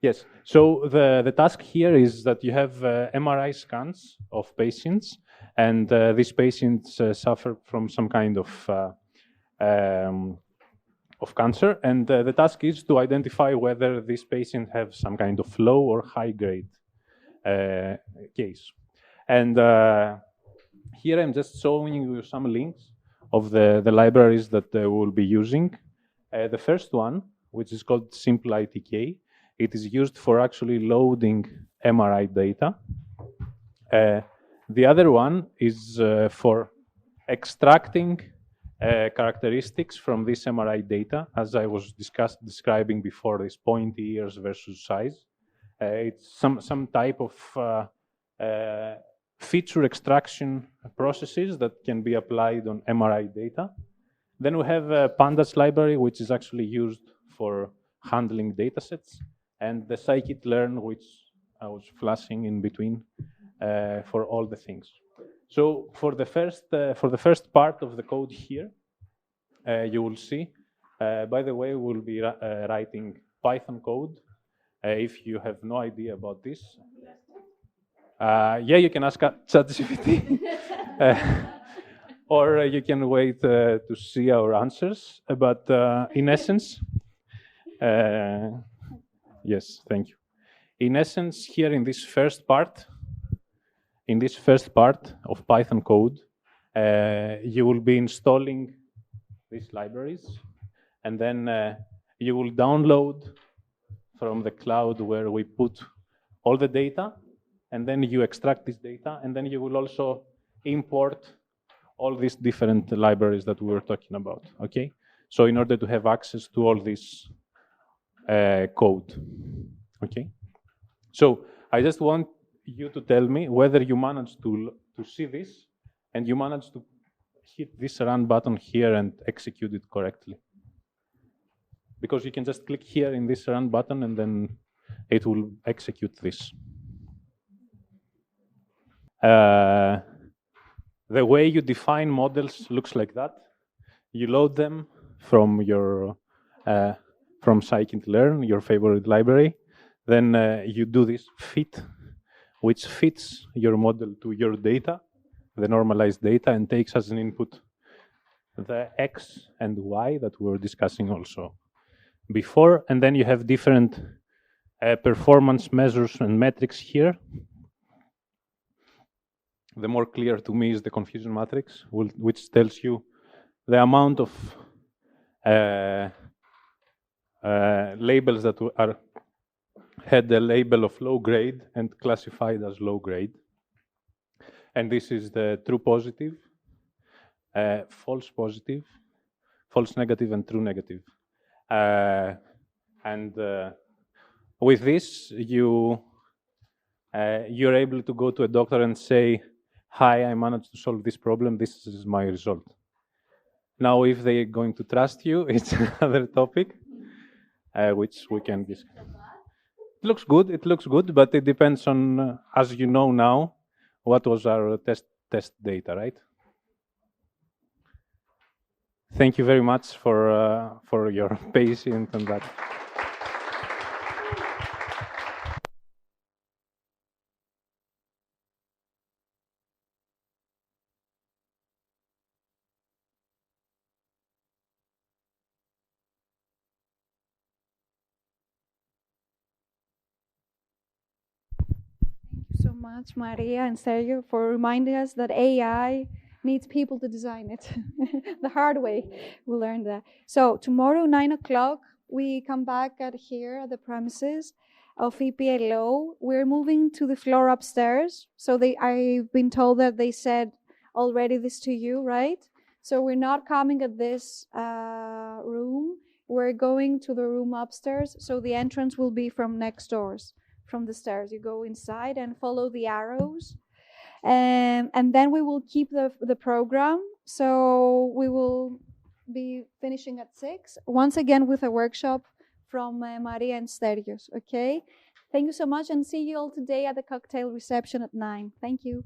Yes. So the task here is that you have MRI scans of patients, and these patients suffer from some kind of cancer, and the task is to identify whether this patient have some kind of low or high grade case. And here I'm just showing you some links of the libraries that we'll be using. The first one, which is called Simple ITK, it is used for actually loading MRI data. The other one is for extracting characteristics from this MRI data, as I was describing before, this pointy ears versus size. It's some type of feature extraction processes that can be applied on MRI data. Then we have Pandas library, which is actually used for handling datasets, and the scikit-learn, which I was flashing in between for all the things. So for the first part of the code here, you will see. By the way, we'll be writing Python code. If you have no idea about this, yeah, you can ask ChatGPT, or you can wait to see our answers. But in essence, yes, thank you. In essence, here in this first part of Python code, you will be installing these libraries, and then you will download from the cloud where we put all the data, and then you extract this data, and then you will also import all these different libraries that we were talking about, okay? So in order to have access to all this code, okay? So I just want you to tell me whether you managed to see this, and you managed to hit this run button here and execute it correctly. Because you can just click here in this run button, and then it will execute this. The way you define models looks like that. You load them from your from scikit-learn, your favorite library. Then you do this fit, which fits your model to your data, the normalized data, and takes as an input the X and Y that we were discussing also before. And then you have different performance measures and metrics here. The more clear to me is the confusion matrix, which tells you the amount of labels that had the label of low grade and classified as low grade. And this is the true positive, false positive, false negative, and true negative. And with this, you're able to go to a doctor and say, "Hi, I managed to solve this problem. This is my result." Now, if they're going to trust you, it's another topic, which we can discuss. It looks good, but it depends on, as you know now, what was our test data, right? Thank you very much for your patience on that. So much, Maria and Sergio, for reminding us that AI needs people to design it. The hard way, we learned that. So tomorrow, 9 o'clock, we come back here at the premises of EPLO. We're moving to the floor upstairs. So I've been told that they said already this to you, right? So we're not coming at this room. We're going to the room upstairs. So the entrance will be from next doors. From the stairs, you go inside and follow the arrows, and then we will keep the program. So we will be finishing at 6 once again with a workshop from Maria and Sterios. Okay, thank you so much, and see you all today at the cocktail reception at 9. Thank you.